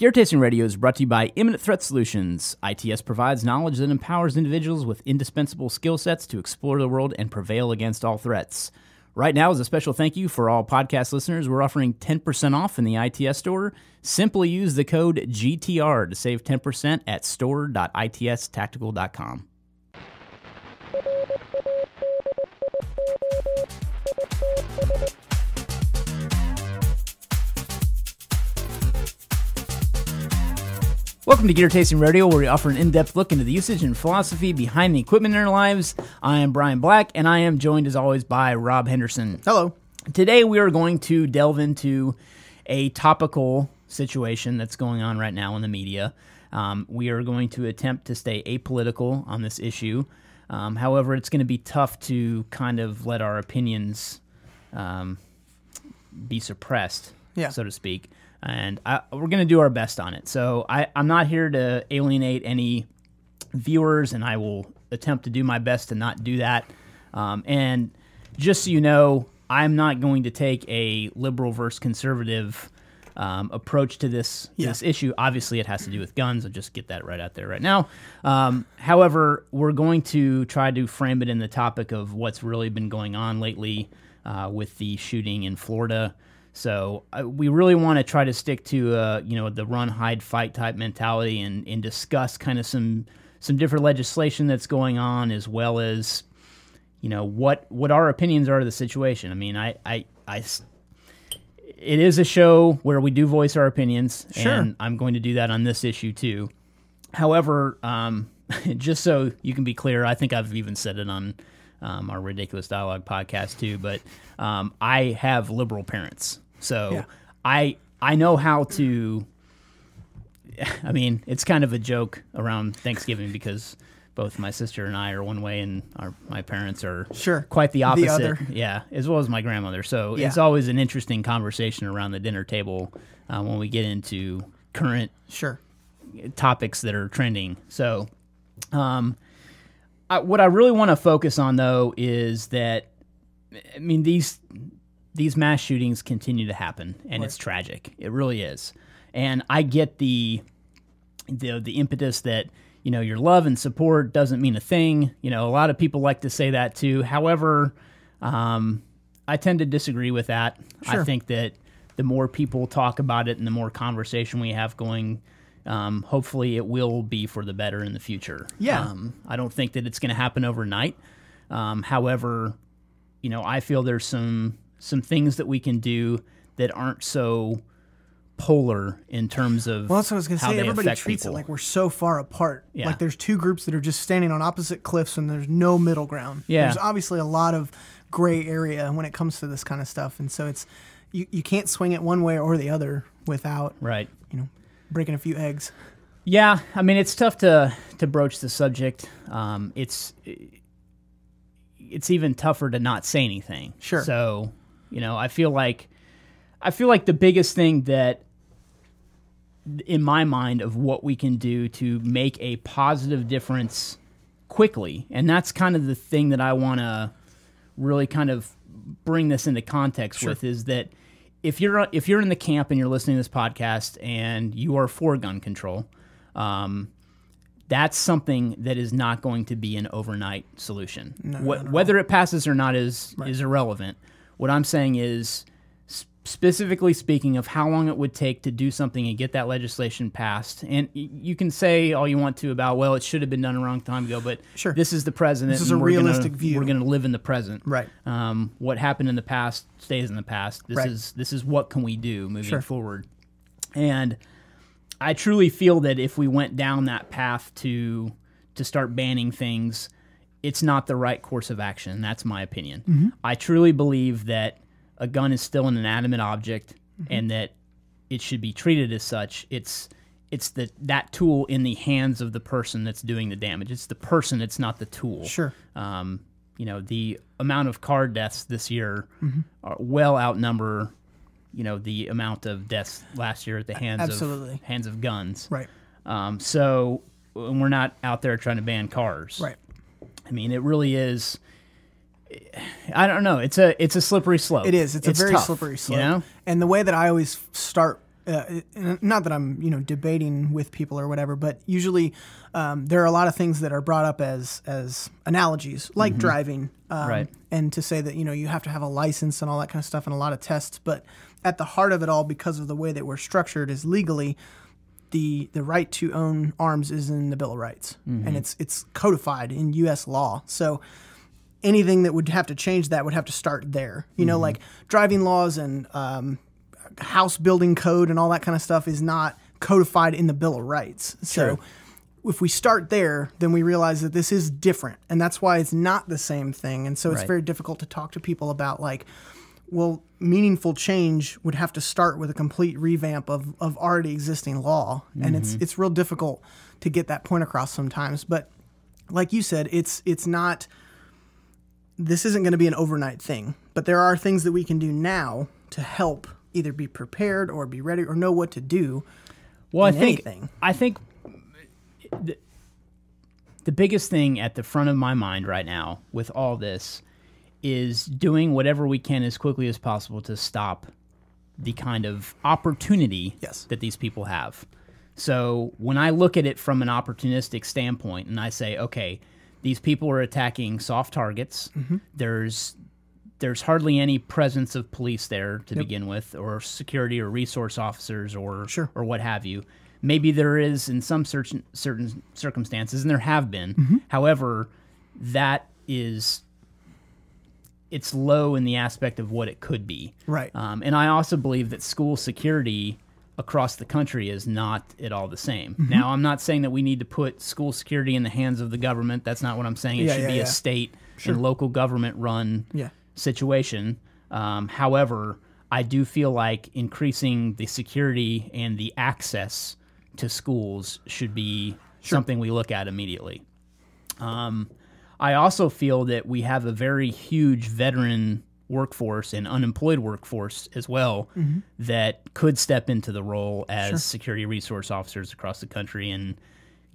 Gear Tasting Radio is brought to you by Imminent Threat Solutions. ITS provides knowledge that empowers individuals with indispensable skill sets to explore the world and prevail against all threats. Right now, as a special thank you for all podcast listeners, we're offering 10% off in the ITS store. Simply use the code GTR to save 10% at store.itstactical.com. Welcome to Gear Tasting Radio, where we offer an in-depth look into the usage and philosophy behind the equipment in our lives. I am Brian Black, and I am joined, as always, by Rob Henderson. Hello. Today, we are going to delve into a topical situation that's going on right now in the media. We are going to attempt to stay apolitical on this issue. However, it's going to be tough to kind of let our opinions be suppressed, so to speak. And we're going to do our best on it. So I'm not here to alienate any viewers, and I will attempt to do my best to not do that. And just so you know, I'm not going to take a liberal versus conservative approach to this issue. Obviously, it has to do with guns. I'll just get that right out there right now. However, we're going to try to frame it in the topic of what's really been going on lately with the shooting in Florida. So we really want to try to stick to the run, hide, fight type mentality and discuss kind of some different legislation that's going on, as well as what our opinions are of the situation. I mean, it is a show where we do voice our opinions, and I'm going to do that on this issue too. However, just so you can be clear, I think I've even said it on our Ridiculous Dialogue podcast too, but I have liberal parents. So I know how to, I mean, it's kind of a joke around Thanksgiving because both my sister and I are one way and my parents are quite the opposite. The other. Yeah, as well as my grandmother. So it's always an interesting conversation around the dinner table when we get into current topics that are trending. So what I really want to focus on, though, is that, I mean, these mass shootings continue to happen, and it's tragic. It really is. And I get the impetus that, your love and support doesn't mean a thing. A lot of people like to say that, too. However, I tend to disagree with that. I think that the more people talk about it and the more conversation we have going, hopefully it will be for the better in the future. I don't think that it's going to happen overnight. However, I feel there's some things that we can do that aren't so polar in terms of that's what I was going to say. Everybody treats people. It like we're so far apart. Like there's two groups that are just standing on opposite cliffs and there's no middle ground. There's obviously a lot of gray area when it comes to this kind of stuff. And so it's you can't swing it one way or the other without breaking a few eggs. Yeah, I mean, it's tough to broach the subject. It's even tougher to not say anything. So, I feel like the biggest thing that, in my mind, of what we can do to make a positive difference quickly, and that's kind of the thing that I want to really kind of bring this into context with, is that if you're in the camp and you're listening to this podcast and you are for gun control, that's something that is not going to be an overnight solution. Whether it passes or not is irrelevant. What I'm saying is, specifically speaking of how long it would take to do something and get that legislation passed, and you can say all you want to about, well, it should have been done a long time ago, but this is the president. This is a realistic view. We're going to live in the present. Right. What happened in the past stays in the past. This is what can we do moving forward. And I truly feel that if we went down that path to start banning things, it's not the right course of action. That's my opinion. I truly believe that a gun is still an inanimate object, and that it should be treated as such. It's that tool in the hands of the person that's doing the damage. It's the person. It's not the tool. The amount of car deaths this year are well outnumber the amount of deaths last year at the hands of guns. So we're not out there trying to ban cars. I mean, it really is. I don't know. It's a slippery slope. It is. It's a very tough, slippery slope. And the way that I always start not that I'm, debating with people or whatever, but usually there are a lot of things that are brought up as analogies, like driving, right. And to say that, you have to have a license and all that kind of stuff and a lot of tests. But at the heart of it all, because of the way that we're structured, is legally the right to own arms is in the Bill of Rights, and it's codified in U.S. law. So anything that would have to change that would have to start there. Like driving laws and house building code and all that kind of stuff is not codified in the Bill of Rights. So if we start there, then we realize that this is different, and that's why it's not the same thing. And so it's very difficult to talk to people about, like, well, meaningful change would have to start with a complete revamp of already existing law. And it's real difficult to get that point across sometimes. But like you said, it's not, this isn't going to be an overnight thing, but there are things that we can do now to help either be prepared or be ready or know what to do. Well, I think the biggest thing at the front of my mind right now with all this is doing whatever we can as quickly as possible to stop the kind of opportunity that these people have. So when I look at it from an opportunistic standpoint and I say, okay, these people are attacking soft targets, there's hardly any presence of police there to begin with, or security or resource officers or what have you. Maybe there is in some certain circumstances, and there have been. However, it's low in the aspect of what it could be. Right. And I also believe that school security across the country is not at all the same. Now, I'm not saying that we need to put school security in the hands of the government. That's not what I'm saying. It should be a state and local government run situation. However, I do feel like increasing the security and the access to schools should be something we look at immediately. I also feel that we have a very huge veteran workforce and unemployed workforce as well that could step into the role as security resource officers across the country. And,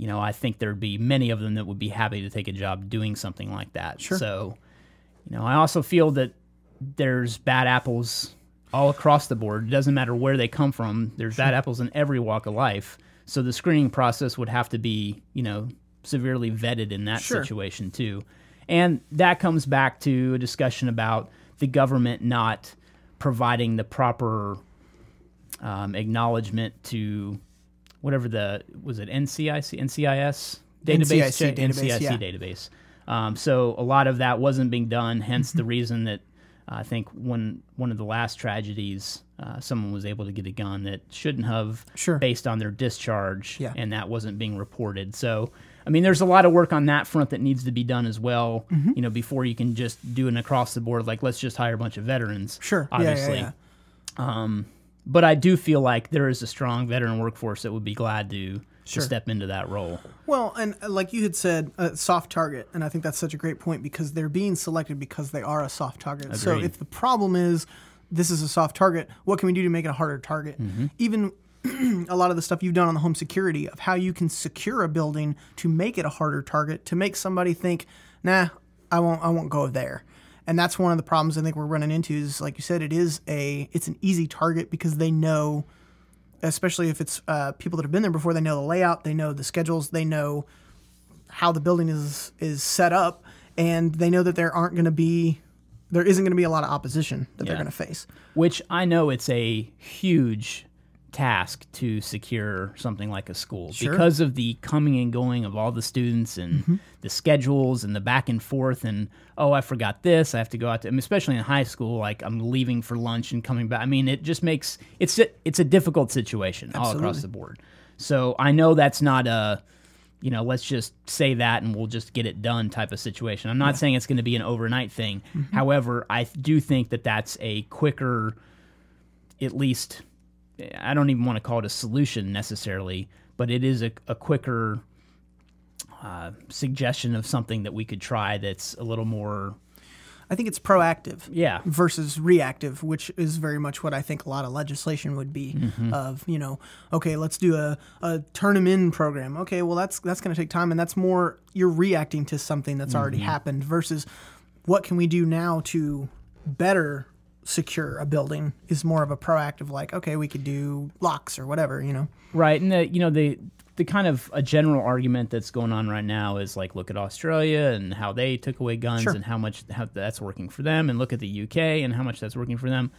I think there'd be many of them that would be happy to take a job doing something like that. So, I also feel that there's bad apples all across the board. It doesn't matter where they come from. There's bad apples in every walk of life. So the screening process would have to be, severely vetted in that situation too. And that comes back to a discussion about the government not providing the proper acknowledgement to whatever was it NCIS database? NCIC database. So a lot of that wasn't being done, hence the reason that I think when one of the last tragedies, someone was able to get a gun that shouldn't have based on their discharge, and that wasn't being reported. So, I mean, there's a lot of work on that front that needs to be done as well, before you can just do an across the board, like, let's just hire a bunch of veterans. Obviously. But I do feel like there is a strong veteran workforce that would be glad to step into that role. Well, and like you had said, a soft target, and I think that's such a great point because they're being selected because they are a soft target. Agreed. So if the problem is this is a soft target, what can we do to make it a harder target? Even a lot of the stuff you've done on the home security of how you can secure a building to make it a harder target, to make somebody think, nah, I won't go there. And that's one of the problems I think we're running into is, like you said, it's an easy target because they know, especially if it's people that have been there before, they know the layout, they know the schedules, they know how the building is set up, and they know that there isn't going to be a lot of opposition that they're going to face. Which I know it's a huge task to secure something like a school because of the coming and going of all the students and the schedules and the back and forth and, oh, I forgot this, I have to go out to, especially in high school, like I'm leaving for lunch and coming back. I mean, it just makes, it's a difficult situation all across the board. So I know that's not a, let's just say that and we'll just get it done type of situation. I'm not saying it's going to be an overnight thing. However, I do think that that's a quicker, at least, I don't even want to call it a solution necessarily, but it is a quicker suggestion of something that we could try that's a little more... I think it's proactive versus reactive, which is very much what I think a lot of legislation would be of, okay, let's do a turn them in program. Okay, well, that's going to take time, and that's more you're reacting to something that's already happened versus what can we do now to better secure a building is more of a proactive, like, okay, we could do locks or whatever, you know. Right, and the kind of a general argument that's going on right now is like, look at Australia and how they took away guns and how that's working for them, and look at the UK and how much that's working for them.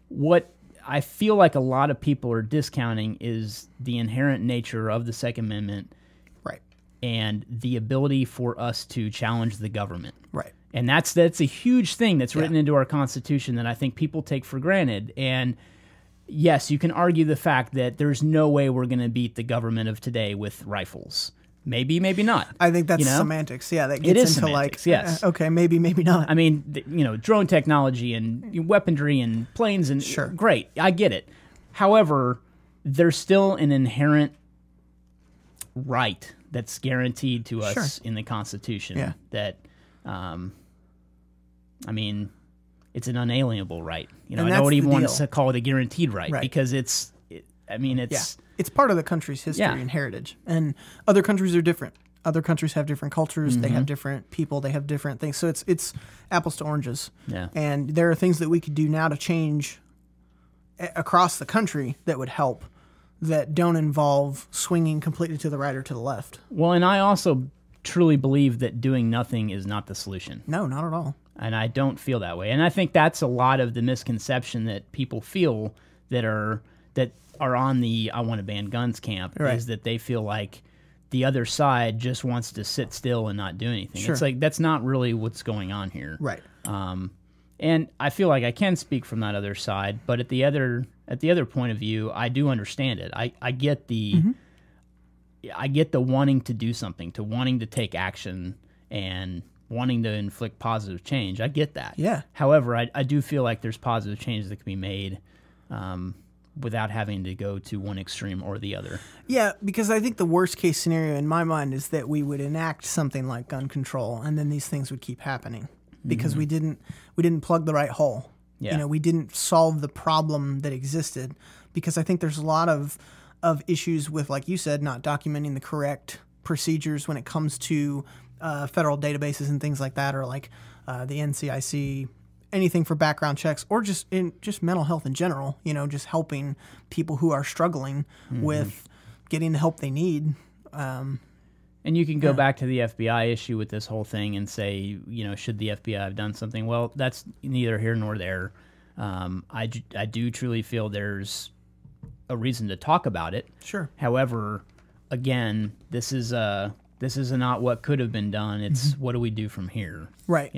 What I feel like a lot of people are discounting is the inherent nature of the Second Amendment, right, and the ability for us to challenge the government, right. And that's a huge thing that's written into our Constitution that I think people take for granted. And yes, you can argue the fact that there's no way we're going to beat the government of today with rifles. Maybe, maybe not. I think that's semantics. Yeah, that gets into semantics, like, yes. Okay, maybe, maybe not. I mean, drone technology and weaponry and planes and great. I get it. However, there's still an inherent right that's guaranteed to us in the Constitution that, I mean, it's an unalienable right. I don't even want to call it a guaranteed right, because it's part of the country's history and heritage. And other countries are different. Other countries have different cultures. They have different people. They have different things. So it's apples to oranges. Yeah. And there are things that we could do now to change across the country that would help, that don't involve swinging completely to the right or to the left. Well, and I also truly believe that doing nothing is not the solution. No, not at all. And I don't feel that way. And I think that's a lot of the misconception that people feel that are on the I want to ban guns camp, is that they feel like the other side just wants to sit still and not do anything. It's like, that's not really what's going on here. Right. And I feel like I can speak from that other side, but at the other point of view, I do understand it. I get the I get the wanting to do something, to wanting to take action and wanting to inflict positive change. I get that. Yeah. However, I do feel like there's positive changes that can be made without having to go to one extreme or the other. Yeah, because I think the worst case scenario in my mind is that we would enact something like gun control, and then these things would keep happening because we didn't plug the right hole. Yeah. We didn't solve the problem that existed, because I think there's a lot of issues with, like you said, not documenting the correct procedures when it comes to federal databases and things like that, or like the NCIC, anything for background checks, or just mental health in general, just helping people who are struggling with getting the help they need. And you can go back to the FBI issue with this whole thing and say, should the FBI have done something? Well, that's neither here nor there. I do truly feel there's a reason to talk about it. Sure. However, again, this is not what could have been done. It's what do we do from here? Right.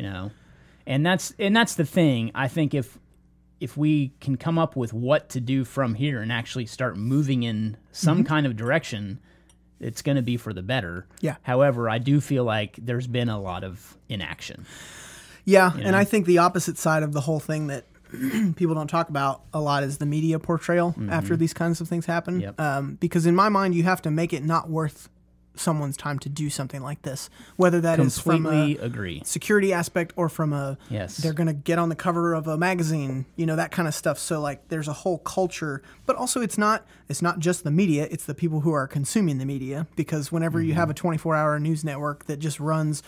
And that's the thing. I think if we can come up with what to do from here and actually start moving in some kind of direction, it's going to be for the better. Yeah. However, I do feel like there's been a lot of inaction. Yeah, and I think the opposite side of the whole thing that people don't talk about a lot is the media portrayal after these kinds of things happen. Yep. Because in my mind, you have to make it not worth someone's time to do something like this, whether that is from a security aspect or from a they're going to get on the cover of a magazine, that kind of stuff. So like there's a whole culture, but also it's not just the media, it's the people who are consuming the media, because whenever you have a 24-hour news network that just runs,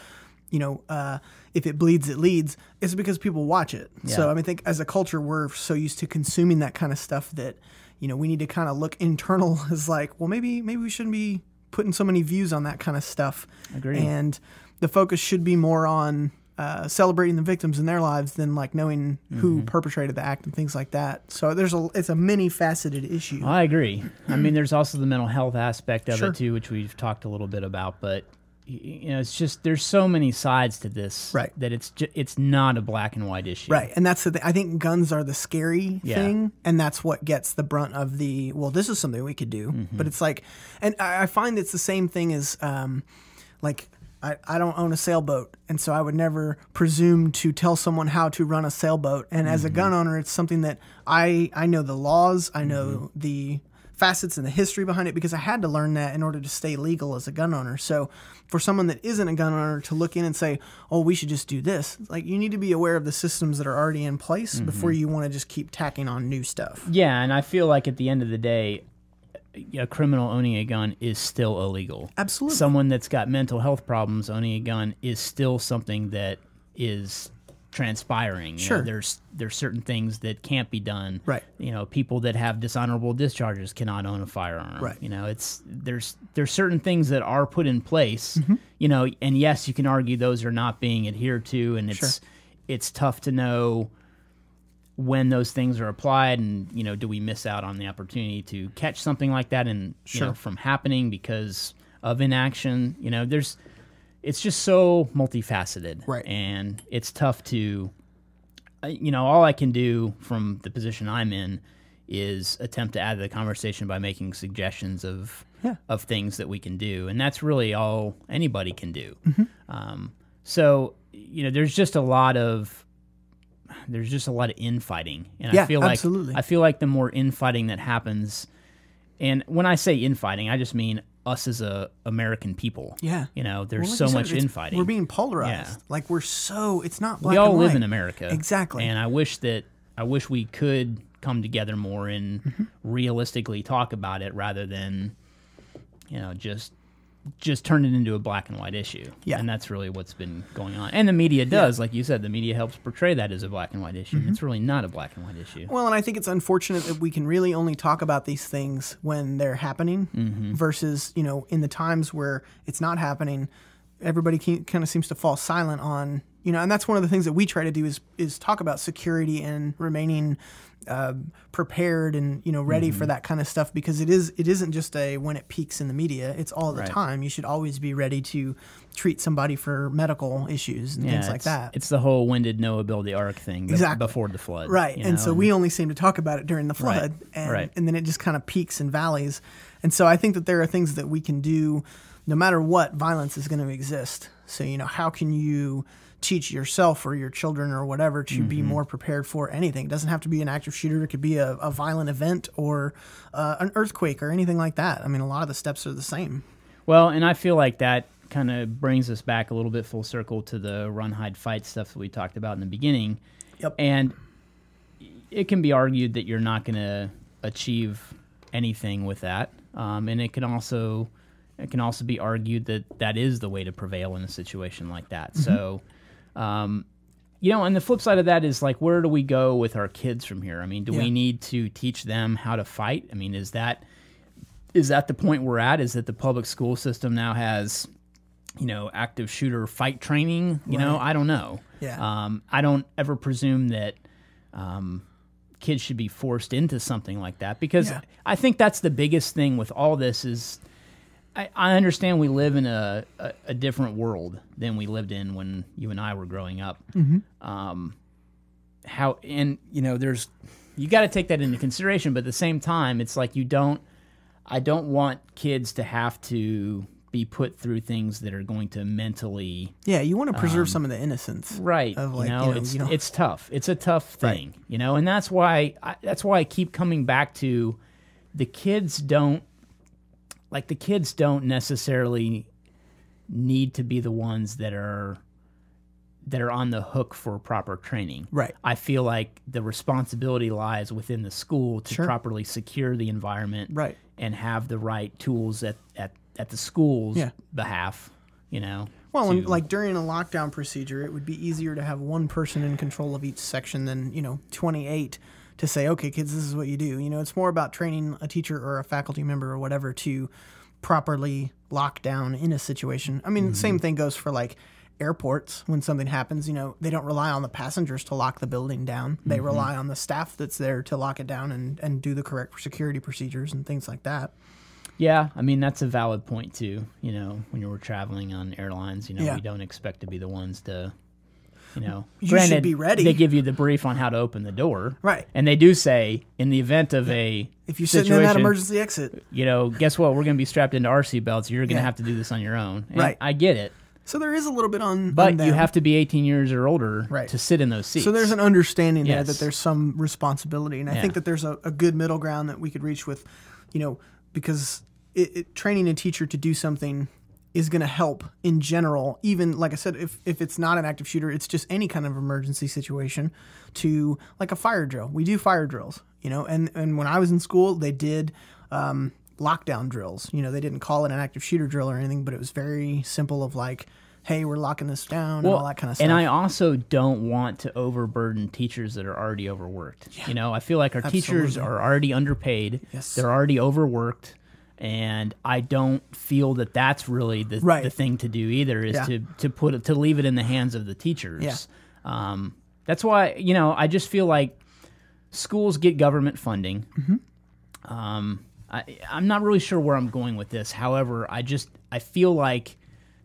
if it bleeds, it leads, it's because people watch it. Yeah. So I think as a culture, we're so used to consuming that kind of stuff that, we need to kind of look internal as like, well, maybe we shouldn't be putting so many views on that kind of stuff. Agreed. And the focus should be more on celebrating the victims in their lives than like knowing who perpetrated the act and things like that. So it's a many-faceted issue. I agree. I mean, there's also the mental health aspect of it too, which we've talked a little bit about, but it's just there's so many sides to this that it's not a black and white issue. Right, and that's the thing. I think guns are the scary thing, and that's what gets the brunt of the, well, this is something we could do. But it's like, and I find it's the same thing as, like, I don't own a sailboat, and so I would never presume to tell someone how to run a sailboat. And as a gun owner, it's something that I know the laws, I know the facets and the history behind it, because I had to learn that in order to stay legal as a gun owner. So for someone that isn't a gun owner to look in and say, oh, we should just do this, like, you need to be aware of the systems that are already in place before you want to just keep tacking on new stuff. Yeah, and I feel like at the end of the day, a criminal owning a gun is still illegal. Absolutely. Someone that's got mental health problems owning a gun is still something that is transpiring. Sure. There's certain things that can't be done. Right. People that have dishonorable discharges cannot own a firearm. Right. There's certain things that are put in place. And yes, you can argue those are not being adhered to, and it's tough to know when those things are applied, and do we miss out on the opportunity to catch something like that and from happening because of inaction. It's just so multifaceted, right? And it's tough to, all I can do from the position I'm in is attempt to add to the conversation by making suggestions of things that we can do, and that's really all anybody can do. So there's just a lot of infighting, and I feel like the more infighting that happens, and when I say infighting, I just mean us as a American people. Yeah. There's so much infighting. We're being polarized. Yeah. Like it's not black and white. We all live in America. Exactly. And I wish we could come together more and realistically talk about it rather than, just turn it into a black and white issue. Yeah. And that's really what's been going on. And the media does, like you said, the media helps portray that as a black and white issue. It's really not a black and white issue. Well, and I think it's unfortunate that we can really only talk about these things when they're happening versus, in the times where it's not happening, everybody kind of seems to fall silent on, and that's one of the things that we try to do is talk about security and remaining prepared and ready for that kind of stuff, because it isn't just when it peaks in the media, it's all the time. You should always be ready to treat somebody for medical issues and things like that. It's the whole when did Noah build the ark thing before the flood, right? And so we only seem to talk about it during the flood, and then it just kind of peaks and valleys. And so I think that there are things that we can do no matter what. Violence is going to exist, so how can you teach yourself or your children or whatever to be more prepared for anything? It doesn't have to be an active shooter. It could be a violent event or an earthquake or anything like that. I mean, a lot of the steps are the same. Well, and I feel like that kind of brings us back a little bit full circle to the run, hide, fight stuff that we talked about in the beginning. Yep. And it can be argued that you're not going to achieve anything with that. And it can also be argued that that is the way to prevail in a situation like that. So, and the flip side of that is, like, where do we go with our kids from here? I mean, do we need to teach them how to fight? I mean, is that the point we're at? Is that the public school system now has, active shooter fight training? I don't know. Yeah. I don't ever presume that kids should be forced into something like that, because I think that's the biggest thing with all this is, I understand we live in a different world than we lived in when you and I were growing up. There's, you got to take that into consideration, but at the same time, it's like I don't want kids to have to be put through things that are going to mentally. Yeah, you want to preserve some of the innocence, right? Of it's tough. It's a tough thing, and that's why I keep coming back to the kids don't. Like, the kids don't necessarily need to be the ones that are on the hook for proper training. Right. I feel like the responsibility lies within the school to properly secure the environment, and have the right tools at the school's behalf. Well, and like during a lockdown procedure, it would be easier to have one person in control of each section than 28. To say, okay, kids, this is what you do. It's more about training a teacher or a faculty member or whatever to properly lock down in a situation. I mean, the same thing goes for, like, airports. When something happens, they don't rely on the passengers to lock the building down. They rely on the staff that's there to lock it down and do the correct security procedures and things like that. Yeah, I mean, that's a valid point, too. When you were traveling on airlines, we don't expect to be the ones to... you granted, should be ready. They give you the brief on how to open the door. Right. And they do say, in the event of a if you're sitting in that emergency exit, guess what? We're going to be strapped into our seatbelts. You're going to have to do this on your own. And right. I get it. So there is a little bit on But them. You have to be 18 years or older to sit in those seats. So there's an understanding there that there's some responsibility. And I think that there's a good middle ground that we could reach with, because training a teacher to do something is going to help in general. Even, like I said, if it's not an active shooter, it's just any kind of emergency situation, to like a fire drill. We do fire drills, and when I was in school, they did lockdown drills. They didn't call it an active shooter drill or anything, but it was very simple of like, hey, we're locking this down and all that kind of stuff. And I also don't want to overburden teachers that are already overworked. Yeah. You know, I feel like our teachers are already underpaid. Yes. They're already overworked. And I don't feel that that's really the thing to do either, is to leave it in the hands of the teachers. Yeah. That's why, you know, I just feel like schools get government funding. I'm not really sure where I'm going with this. However, I feel like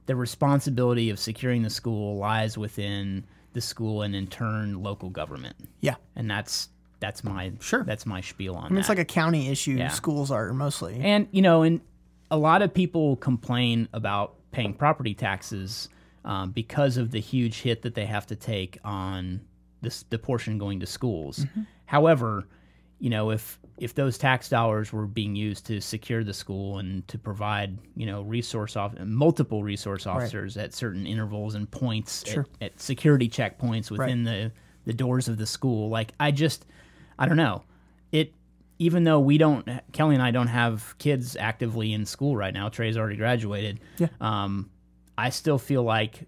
the responsibility of securing the school lies within the school and in turn local government. Yeah. And that's my spiel on that. It's like a county issue. Yeah. Schools are mostly. And, you know, and a lot of people complain about paying property taxes because of the huge hit that they have to take on the portion going to schools. However, you know, if those tax dollars were being used to secure the school and to provide, you know, multiple resource officers at certain intervals and points at security checkpoints within the doors of the school, like I don't know. Even though Kelly and I don't have kids actively in school right now, Trey's already graduated. Yeah. I still feel like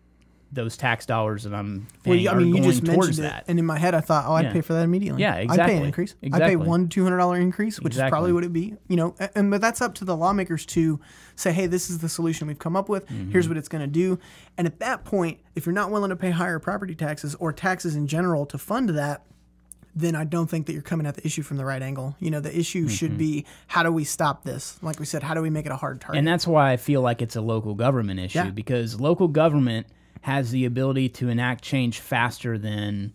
those tax dollars that I'm paying are going just towards that. And in my head, I thought, I'd pay for that immediately. Yeah, exactly. I'd pay an increase. Exactly. I'd pay $100-$200 increase, which is probably what it'd be. You know, but that's up to the lawmakers to say, hey, this is the solution we've come up with. Here's what it's going to do. And at that point, if you're not willing to pay higher property taxes or taxes in general to fund that, then I don't think that you're coming at the issue from the right angle. You know, the issue should be, how do we stop this? Like we said, how do we make it a hard target? And that's why I feel like it's a local government issue, because local government has the ability to enact change faster than,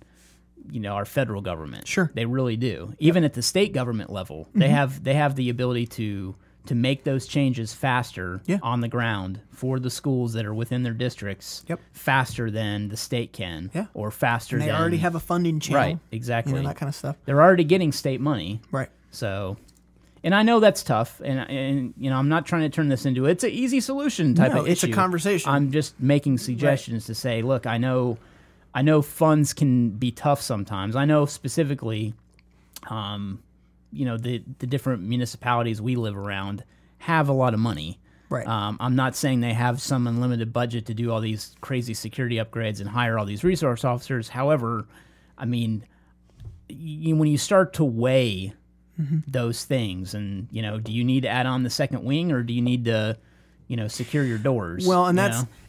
you know, our federal government. Sure. They really do. Even at the state government level, they have the ability to make those changes faster on the ground for the schools that are within their districts faster than the state can or faster and than... they already have a funding channel. Right, exactly. You know, that kind of stuff. They're already getting state money. Right. So... And I know that's tough, and you know, I'm not trying to turn this into it's an easy solution type of issue. It's a conversation. I'm just making suggestions to say, look, I know funds can be tough sometimes. I know specifically, you know, the different municipalities we live around have a lot of money. Right. I'm not saying they have some unlimited budget to do all these crazy security upgrades and hire all these resource officers. However, I mean, when you start to weigh those things, and you know, do you need to add on the second wing, or do you need to, you know, secure your doors? Well, and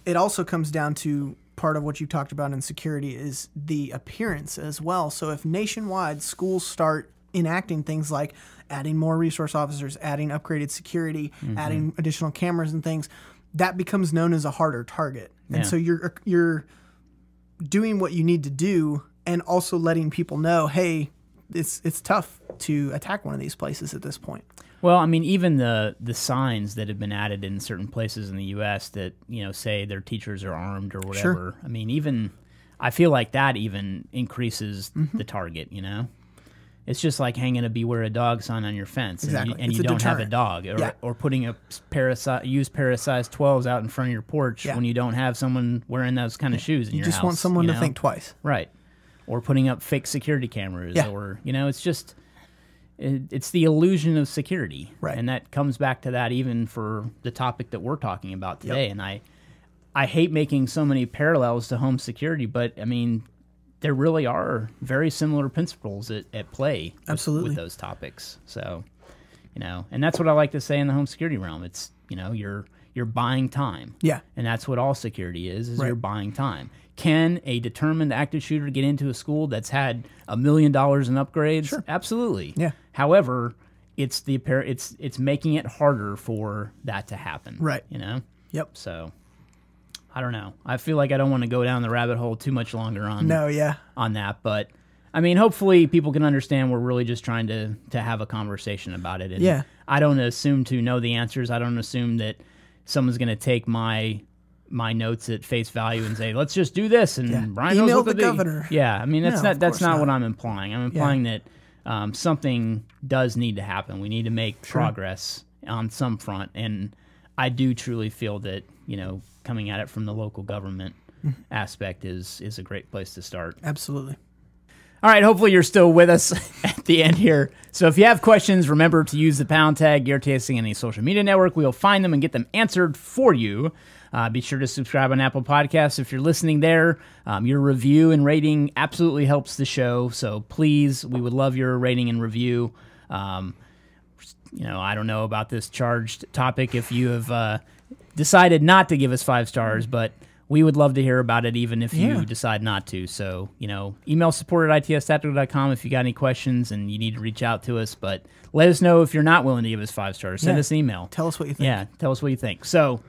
it also comes down to part of what you talked about in security is the appearance as well. So if nationwide schools start enacting things like adding more resource officers, adding upgraded security, adding additional cameras and things, that becomes known as a harder target. And so you're doing what you need to do, and also letting people know, hey, it's tough to attack one of these places at this point. Well, I mean, even the signs that have been added in certain places in the U.S. that, you know, say their teachers are armed or whatever. Sure. I mean, I feel like that even increases the target, you know? It's just like hanging a beware a dog sign on your fence, exactly. and you don't have a dog, or putting a used pair of size 12s out in front of your porch when you don't have someone wearing those kind of shoes in your house. You just want someone to think twice. Right. Or putting up fake security cameras, or, you know, it's just, it's the illusion of security. Right. And that comes back to that even for the topic that we're talking about today. And I hate making so many parallels to home security, but, I mean, there really are very similar principles at play with those topics. So, you know, and that's what I like to say in the home security realm. It's, you know, you're buying time. Yeah. And that's what all security is you're buying time. Can a determined active shooter get into a school that's had $1 million in upgrades? Sure. Absolutely. Yeah. However, it's making it harder for that to happen. Right. You know? Yep. So, I don't know. I feel like I don't want to go down the rabbit hole too much longer on that, but I mean, hopefully people can understand we're really just trying to have a conversation about it. And I don't assume to know the answers. I don't assume that someone's going to take my notes at face value and say, let's just do this, and Brian knows what to do. Governor. Yeah, I mean, that's not what I'm implying. I'm implying that something does need to happen. We need to make progress on some front, and I do truly feel that, you know, coming at it from the local government aspect is a great place to start. Absolutely. All right, hopefully you're still with us at the end here. So if you have questions, remember to use the pound tag, Gear Tasting, any social media network. We will find them and get them answered for you. Be sure to subscribe on Apple Podcasts if you're listening there. Your review and rating absolutely helps the show. So please, we would love your rating and review. I don't know about this charged topic if you have decided not to give us 5 stars, but we would love to hear about it even if you decide not to. So, email support@itstactical.com if you got any questions and you need to reach out to us. But let us know if you're not willing to give us 5 stars. Send us an email. Tell us what you think. Yeah, tell us what you think. So,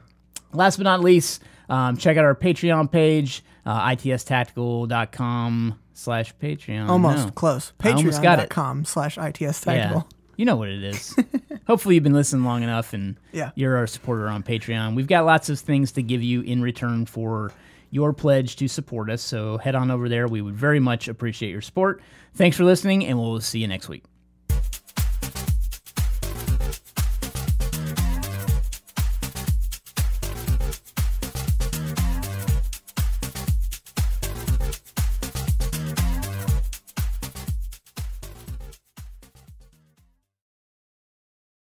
last but not least, check out our Patreon page, itstactical.com/Patreon. Almost close. Patreon.com/itstactical. Yeah. You know what it is. Hopefully you've been listening long enough and you're our supporter on Patreon. We've got lots of things to give you in return for your pledge to support us. So head on over there. We would very much appreciate your support. Thanks for listening, and we'll see you next week.